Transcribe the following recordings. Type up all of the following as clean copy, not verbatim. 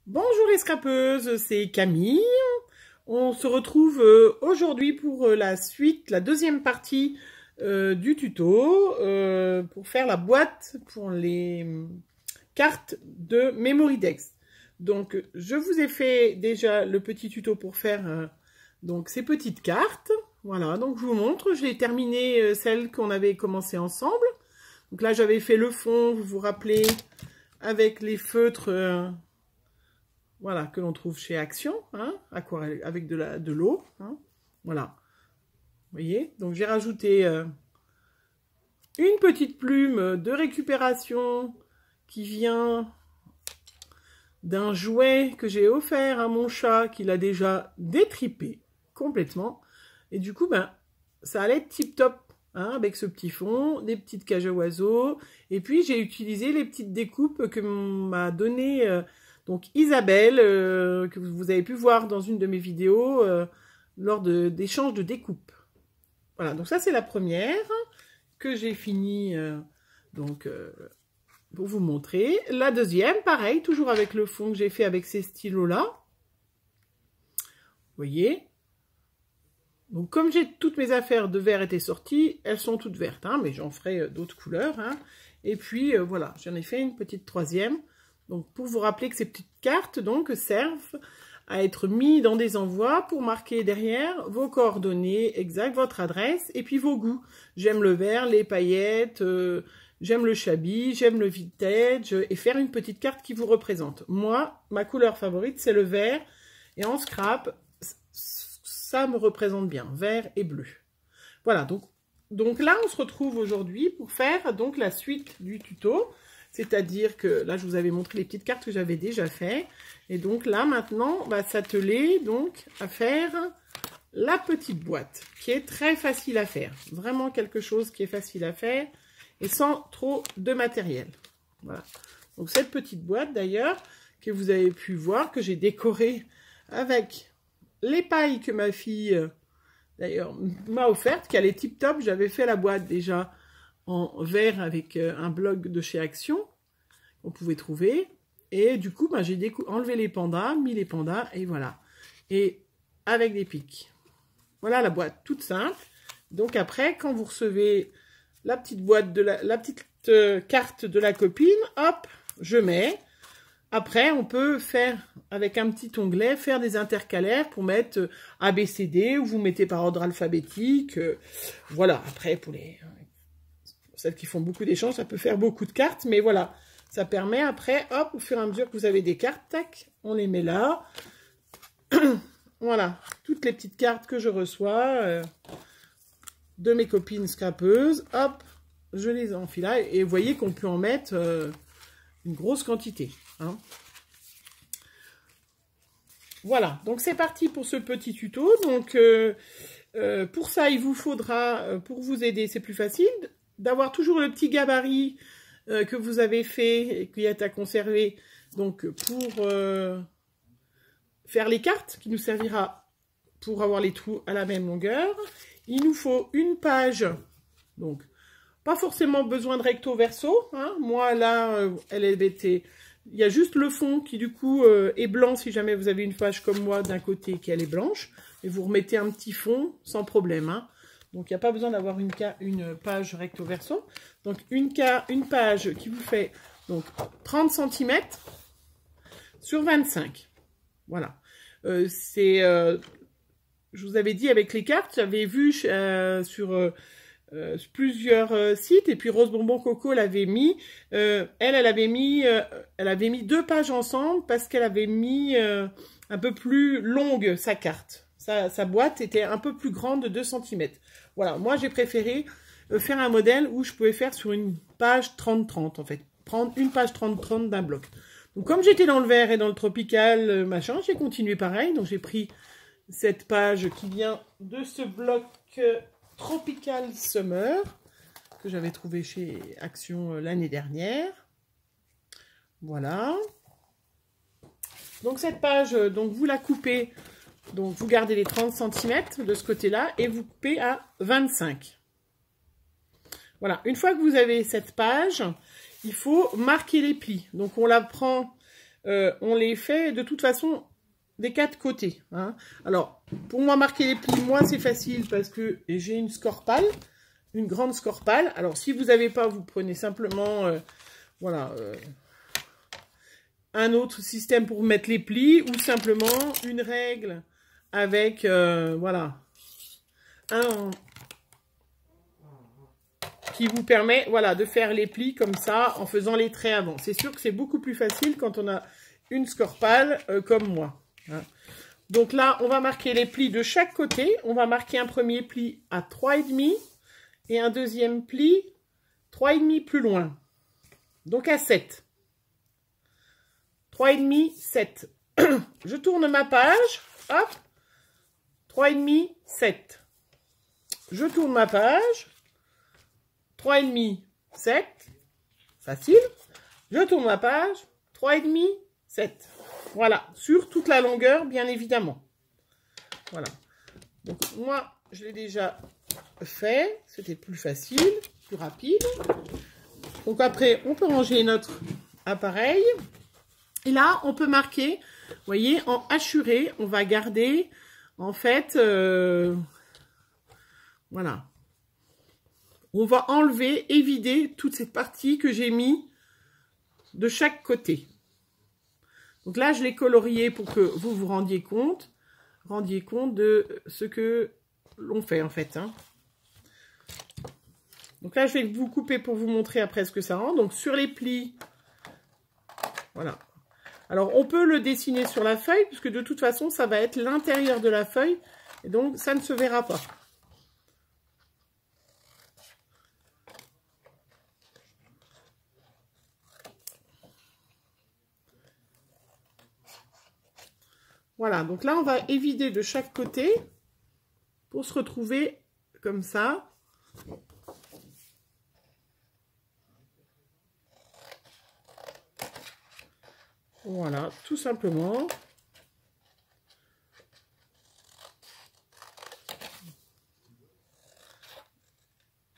Bonjour les scrapeuses, c'est Camille. On se retrouve aujourd'hui pour la suite, la deuxième partie du tuto pour faire la boîte pour les cartes de Memorydex. Donc je vous ai fait déjà le petit tuto pour faire donc ces petites cartes. Voilà, donc je vous montre, j'ai terminé celle qu'on avait commencé ensemble. Donc là j'avais fait le fond, vous vous rappelez, avec les feutres voilà, que l'on trouve chez Action, hein, aquarelle, avec de l'eau. Hein, voilà. Vous voyez? Donc j'ai rajouté une petite plume de récupération qui vient d'un jouet que j'ai offert à mon chat, qu'il a déjà détripé complètement. Et du coup, ben, ça allait être tip top. Hein, avec ce petit fond, des petites cages à oiseaux. Et puis j'ai utilisé les petites découpes que m'a donné donc Isabelle, que vous avez pu voir dans une de mes vidéos lors d'échanges de découpes. Voilà, donc ça c'est la première que j'ai fini pour vous montrer. La deuxième, pareil, toujours avec le fond que j'ai fait avec ces stylos-là. Vous voyez? Donc comme toutes mes affaires de verre étaient sorties, elles sont toutes vertes, hein, mais j'en ferai d'autres couleurs. Hein. Et puis voilà, j'en ai fait une petite troisième. Donc pour vous rappeler que ces petites cartes donc servent à être mises dans des envois pour marquer derrière vos coordonnées exactes, votre adresse et puis vos goûts. J'aime le vert, les paillettes, j'aime le shabby, j'aime le vintage et faire une petite carte qui vous représente. Moi, ma couleur favorite c'est le vert et en scrap, ça me représente bien, vert et bleu. Voilà, donc là, on se retrouve aujourd'hui pour faire donc la suite du tuto. C'est-à-dire que là, je vous avais montré les petites cartes que j'avais déjà fait. Et donc là, maintenant, on va s'atteler donc à faire la petite boîte, qui est très facile à faire. Vraiment quelque chose qui est facile à faire et sans trop de matériel. Voilà. Donc cette petite boîte, d'ailleurs, que vous avez pu voir, que j'ai décorée avec les pailles que ma fille, d'ailleurs, m'a offertes, qu'elle est tip top. J'avais fait la boîte déjà en verre avec un blog de chez Action, on pouvait trouver. Et du coup, ben, j'ai enlevé les pandas, mis les pandas, et voilà. Et avec des pics. Voilà la boîte, toute simple. Donc après, quand vous recevez la petite boîte, la petite carte de la copine, hop, je mets. Après, on peut faire, avec un petit onglet, faire des intercalaires pour mettre ABCD, ou vous mettez par ordre alphabétique. Voilà, après, pour celles qui font beaucoup d'échanges, ça peut faire beaucoup de cartes, mais voilà. Ça permet après, hop, au fur et à mesure que vous avez des cartes, tac, on les met là. Voilà, toutes les petites cartes que je reçois de mes copines scrapeuses, hop, je les enfile là. Et vous voyez qu'on peut en mettre une grosse quantité. Hein. Voilà, donc c'est parti pour ce petit tuto. Donc pour ça, il vous faudra, pour vous aider, c'est plus facile, d'avoir toujours le petit gabarit que vous avez fait et qui est à conserver donc pour faire les cartes, qui nous servira pour avoir les trous à la même longueur. Il nous faut une page, donc pas forcément besoin de recto verso. Hein. Moi là, elle est bêtée. Il y a juste le fond qui du coup est blanc si jamais vous avez une page comme moi d'un côté qui elle est blanche. Et vous remettez un petit fond sans problème. Hein. Donc il n'y a pas besoin d'avoir une page recto verso. Donc une page qui vous fait donc 30 cm sur 25. Voilà. Je vous avais dit avec les cartes, j'avais vu sur plusieurs sites, et puis Rose Bonbon Coco l'avait mis. Elle avait mis 2 pages ensemble parce qu'elle avait mis un peu plus longue sa carte. Sa boîte était un peu plus grande de 2 cm. Voilà, moi j'ai préféré faire un modèle où je pouvais faire sur une page 30-30 en fait. Prendre une page 30-30 d'un bloc. Donc comme j'étais dans le vert et dans le tropical, machin, j'ai continué pareil. Donc j'ai pris cette page qui vient de ce bloc Tropical Summer que j'avais trouvé chez Action l'année dernière. Voilà. Donc cette page, donc vous la coupez, donc vous gardez les 30 cm de ce côté-là et vous coupez à 25. Voilà, une fois que vous avez cette page, il faut marquer les plis. Donc on la prend on les fait de toute façon des 4 côtés. Hein. Alors, pour moi, marquer les plis, moi, c'est facile parce que j'ai une scorpale, une grande scorpale. Alors, si vous n'avez pas, vous prenez simplement, voilà, un autre système pour mettre les plis ou simplement une règle avec, voilà, qui vous permet, voilà, de faire les plis comme ça en faisant les traits avant. C'est sûr que c'est beaucoup plus facile quand on a une scorpale comme moi. Hein. Donc là, on va marquer les plis de chaque côté. On va marquer un premier pli à 3,5 et un deuxième pli 3,5 plus loin. Donc à 7. 3,5, 7. Je tourne ma page. Hop. 3,5, 7. Je tourne ma page. 3,5, 7. Facile. Je tourne ma page. 3,5, 7. Voilà. Sur toute la longueur, bien évidemment. Voilà. Donc, moi, je l'ai déjà fait. C'était plus facile, plus rapide. Donc, après, on peut ranger notre appareil. Et là, on peut marquer, vous voyez, en hachuré, on va garder, en fait, voilà. On va enlever et vider toute cette partie que j'ai mis de chaque côté. Donc là, je l'ai colorié pour que vous vous rendiez compte de ce que l'on fait, en fait. Hein. Donc là, je vais vous couper pour vous montrer après ce que ça rend. Donc, sur les plis, voilà. Alors, on peut le dessiner sur la feuille, puisque de toute façon, ça va être l'intérieur de la feuille. Et donc, ça ne se verra pas. Voilà, donc là, on va évider de chaque côté pour se retrouver comme ça. Voilà, tout simplement.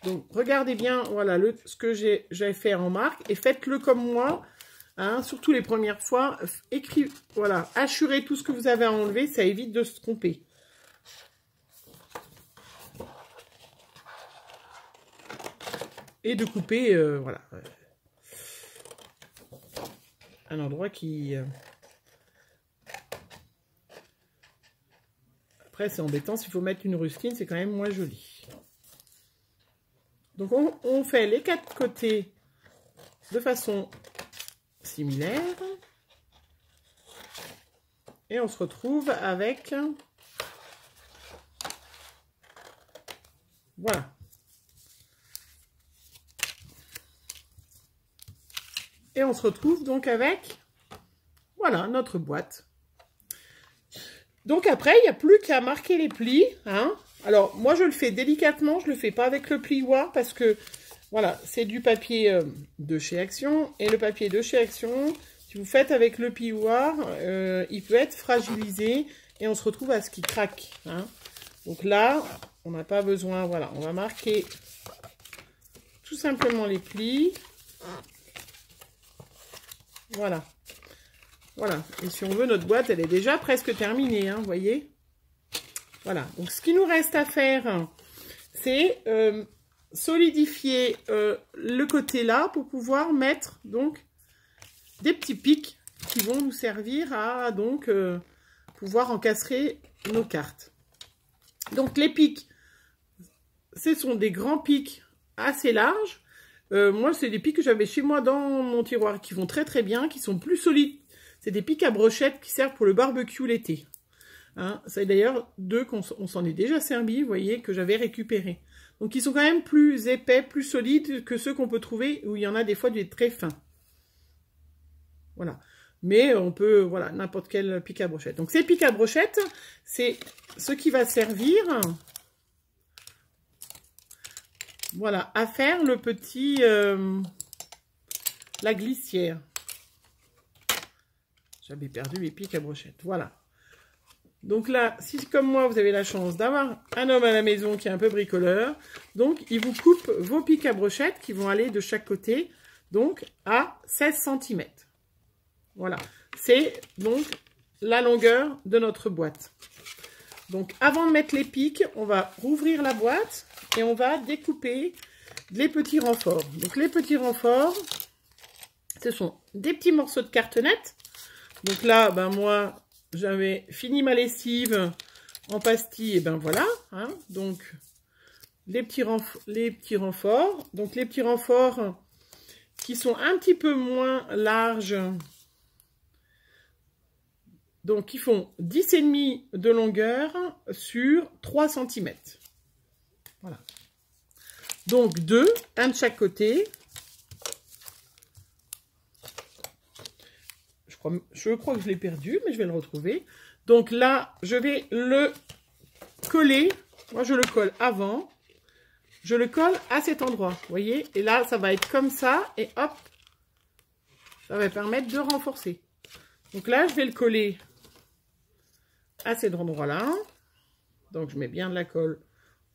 Donc, regardez bien, voilà, ce que j'ai fait en marque et faites-le comme moi, hein, surtout les premières fois. Voilà, hachez tout ce que vous avez à enlever, ça évite de se tromper. Et de couper, voilà. Un endroit qui... Après, c'est embêtant, s'il faut mettre une rustine, c'est quand même moins joli. Donc, on fait les 4 côtés de façon similaire. Et on se retrouve avec... Voilà. Et on se retrouve donc avec, voilà, notre boîte. Donc après, il n'y a plus qu'à marquer les plis. Hein. Alors, moi, je le fais délicatement. Je ne le fais pas avec le plioir parce que, voilà, c'est du papier de chez Action. Et le papier de chez Action, si vous faites avec le plioir, il peut être fragilisé et on se retrouve à ce qu'il craque. Hein. Donc là, on n'a pas besoin, voilà, on va marquer tout simplement les plis. Voilà. Voilà. Et si on veut, notre boîte, elle est déjà presque terminée, hein, vous voyez. Voilà. Donc, ce qui nous reste à faire, c'est solidifier le côté là pour pouvoir mettre, donc, des petits pics qui vont nous servir à, donc, pouvoir encastrer nos cartes. Donc, les pics, ce sont des grands pics assez larges. Moi, c'est des pics que j'avais chez moi dans mon tiroir qui vont très très bien, qui sont plus solides. C'est des pics à brochettes qui servent pour le barbecue l'été. Hein, c'est d'ailleurs deux qu'on s'en est déjà servi, vous voyez, que j'avais récupéré. Donc, ils sont quand même plus épais, plus solides que ceux qu'on peut trouver où il y en a des fois des très fins. Voilà. Mais on peut, voilà, n'importe quel pic à brochettes. Donc, ces pics à brochettes, c'est ce qui va servir... Voilà, à faire le petit, la glissière. J'avais perdu mes pics à brochettes, voilà. Donc là, si comme moi, vous avez la chance d'avoir un homme à la maison qui est un peu bricoleur, donc il vous coupe vos pics à brochettes qui vont aller de chaque côté, donc à 16 cm. Voilà. c'est donc la longueur de notre boîte. Donc avant de mettre les pics, on va rouvrir la boîte et on va découper les petits renforts. Donc les petits renforts, ce sont des petits morceaux de cartonnette. Donc là, ben moi, j'avais fini ma lessive en pastille, et ben voilà. Hein, donc les petits renforts. Donc les petits renforts qui sont un petit peu moins larges. Donc, ils font 10,5 de longueur sur 3 cm. Voilà. Donc, 2, un de chaque côté. Je crois que je l'ai perdu, mais je vais le retrouver. Donc là, je vais le coller. Moi, je le colle avant. Je le colle à cet endroit, vous voyez. Et là, ça va être comme ça. Et hop, ça va permettre de renforcer. Donc là, je vais le coller à cet endroit-là. Donc, je mets bien de la colle.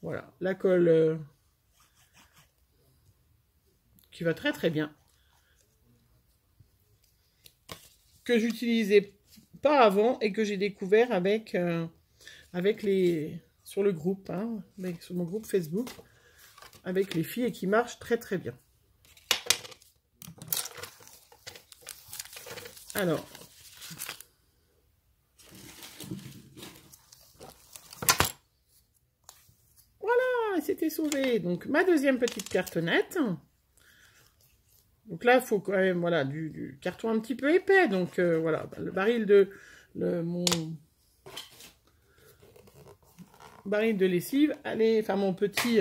Voilà, la colle qui va très très bien. Que j'utilisais pas avant et que j'ai découvert avec, sur le groupe, hein, sur mon groupe Facebook, avec les filles et qui marche très très bien. Alors, voilà, c'était sauvé. Donc, ma deuxième petite cartonnette. Donc là, il faut quand même, voilà, du carton un petit peu épais. Donc, voilà, le baril mon baril de lessive, allez, enfin, mon petit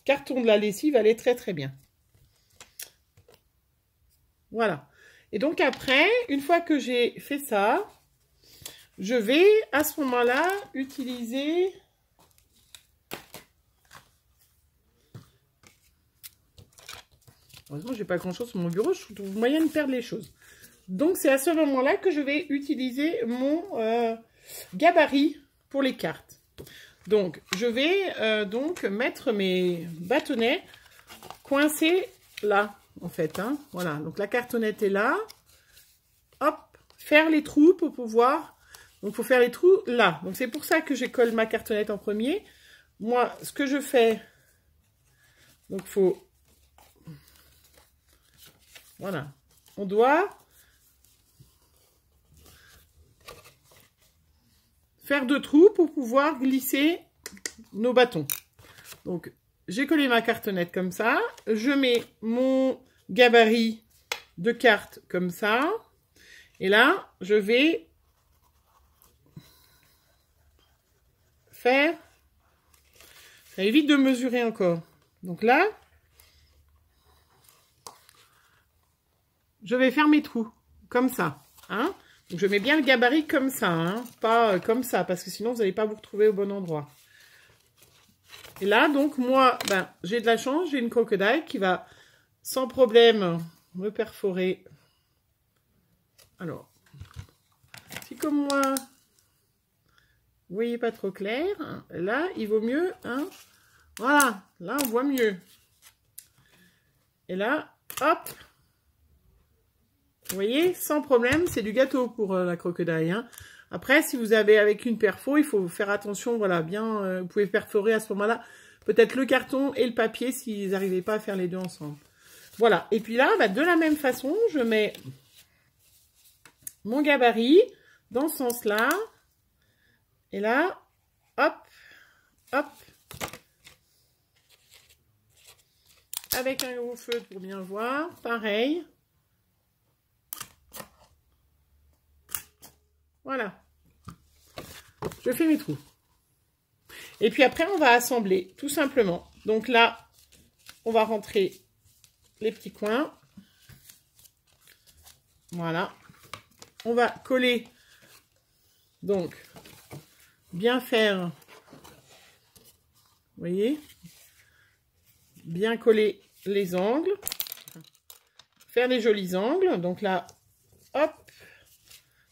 carton de la lessive, allait très, très bien. Voilà. Et donc, après, une fois que j'ai fait ça, je vais, à ce moment-là, utiliser... Heureusement, j'ai pas grand-chose sur mon bureau, je trouve moyen de perdre les choses. Donc, c'est à ce moment-là que je vais utiliser mon gabarit pour les cartes. Donc, je vais donc mettre mes bâtonnets coincés là, en fait. Hein. Voilà, donc la cartonnette est là. Hop, faire les trous pour pouvoir... Donc, il faut faire les trous là. Donc, c'est pour ça que je colle ma cartonnette en premier. Moi, ce que je fais... Donc, il faut... Voilà. On doit faire 2 trous pour pouvoir glisser nos bâtons. Donc, j'ai collé ma cartonnette comme ça. Je mets mon gabarit de cartes comme ça. Et là, je vais faire... Ça évite de mesurer encore. Donc là... Je vais faire mes trous, comme ça. Hein. Donc, je mets bien le gabarit comme ça, hein, pas comme ça, parce que sinon, vous n'allez pas vous retrouver au bon endroit. Et là, donc, moi, ben, j'ai de la chance, j'ai une crocodile qui va, sans problème, me perforer. Alors, si comme moi, vous voyez pas trop clair, hein, là, il vaut mieux, hein, voilà, là, on voit mieux. Et là, hop. Vous voyez, sans problème, c'est du gâteau pour la crocodile. Hein. Après, si vous avez avec une perfo, il faut faire attention, voilà, bien, vous pouvez perforer à ce moment-là, peut-être le carton et le papier s'ils n'arrivaient pas à faire les deux ensemble. Voilà, et puis là, bah, de la même façon, je mets mon gabarit dans ce sens-là, et là, hop, hop, avec un gros feutre pour bien voir, pareil. Voilà. Je fais mes trous. Et puis après, on va assembler, tout simplement. Donc là, on va rentrer les petits coins. Voilà. On va coller. Donc, bien faire. Vous voyez? Bien coller les angles. Faire des jolis angles. Donc là, hop.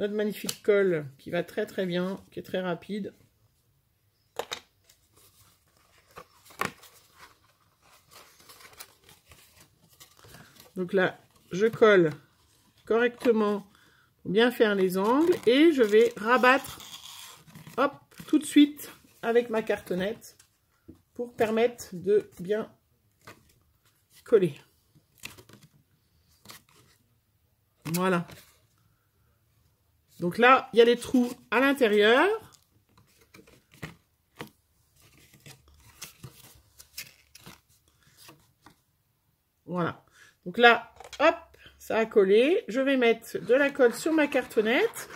Notre magnifique colle qui va très très bien, qui est très rapide. Donc là, je colle correctement pour bien faire les angles et je vais rabattre, hop, tout de suite avec ma cartonnette pour permettre de bien coller. Voilà. Donc là, il y a les trous à l'intérieur. Voilà. Donc là, hop, ça a collé. Je vais mettre de la colle sur ma cartonnette.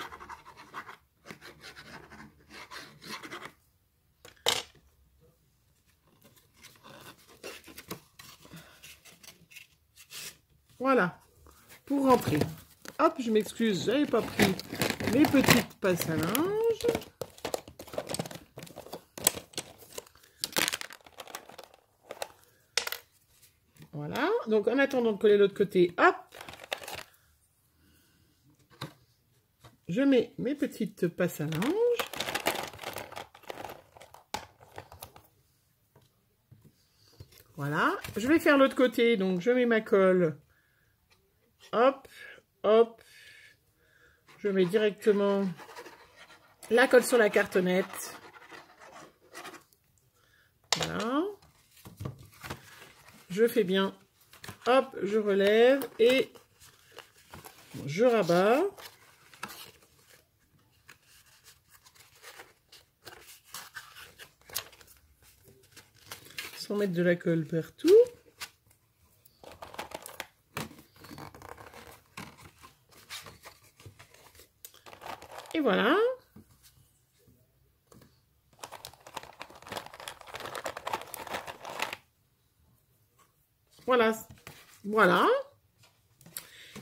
Voilà. Pour rentrer. Hop, je m'excuse, j'avais pas pris mes petites passes à linge. Voilà, donc en attendant de coller l'autre côté, hop, je mets mes petites passes à linge. Voilà, je vais faire l'autre côté, donc je mets ma colle, hop, hop, je mets directement la colle sur la cartonnette. Voilà. Je fais bien, hop, je relève et je rabats. Sans mettre de la colle partout. Et voilà. Voilà. Voilà.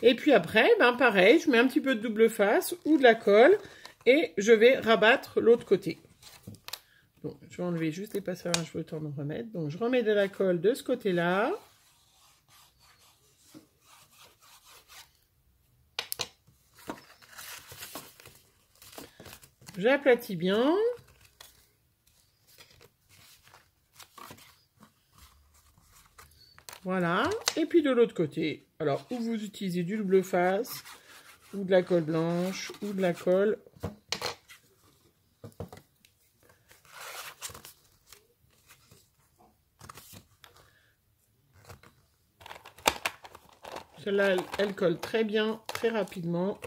Et puis après, ben pareil, je mets un petit peu de double face ou de la colle et je vais rabattre l'autre côté. Donc, je vais enlever juste les passages, je le temps de remettre. Donc, je remets de la colle de ce côté-là. J'aplatis bien. Voilà. Et puis de l'autre côté, alors, ou vous utilisez du double face, ou de la colle blanche, ou de la colle. Celle-là, elle colle très bien, très rapidement.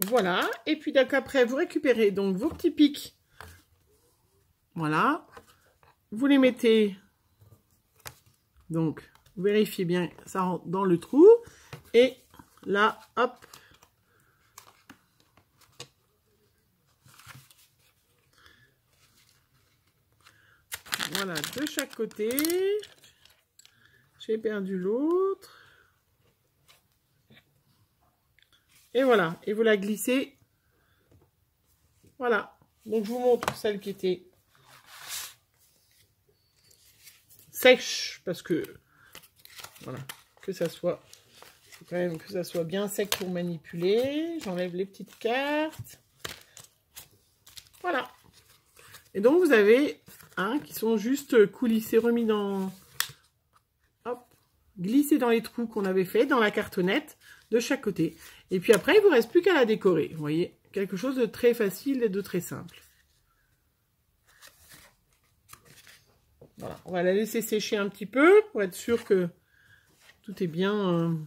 Voilà, et puis donc après, vous récupérez donc vos petits pics. Voilà. Vous les mettez, donc, vérifiez bien, ça rentre dans le trou. Et là, hop. Voilà, de chaque côté. J'ai perdu l'autre. Et voilà, et vous la glissez. Voilà, donc je vous montre celle qui était sèche, parce que, voilà, que ça soit, faut quand même que ça soit bien sec pour manipuler. J'enlève les petites cartes. Voilà. Et donc vous avez, qui sont juste coulissés, remis dans, hop, glissés dans les trous qu'on avait fait, dans la cartonnette, de chaque côté. Et puis après, il ne vous reste plus qu'à la décorer. Vous voyez, quelque chose de très facile et de très simple. Voilà, on va la laisser sécher un petit peu pour être sûr que tout est bien,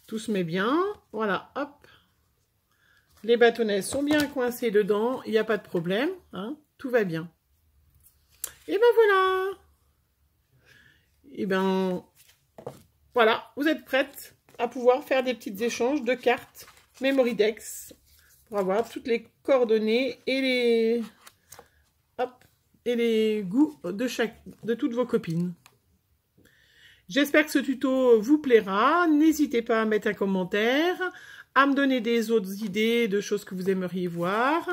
tout se met bien. Voilà, hop. Les bâtonnets sont bien coincés dedans, il n'y a pas de problème, hein, tout va bien. Et ben voilà. Et ben voilà, vous êtes prête à pouvoir faire des petits échanges de cartes Memorydex pour avoir toutes les coordonnées et les goûts de toutes vos copines. J'espère que ce tuto vous plaira. N'hésitez pas à mettre un commentaire, à me donner des autres idées de choses que vous aimeriez voir.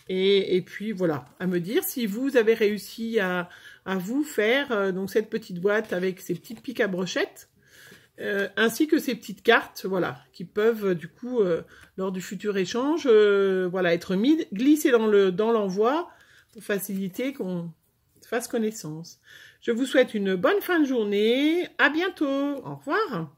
Et puis voilà, à me dire si vous avez réussi à vous faire donc cette petite boîte avec ces petites pics à brochettes. ainsi que ces petites cartes, voilà, qui peuvent du coup, lors du futur échange, voilà, être glissées dans l'envoi pour faciliter qu'on fasse connaissance. Je vous souhaite une bonne fin de journée. À bientôt. Au revoir.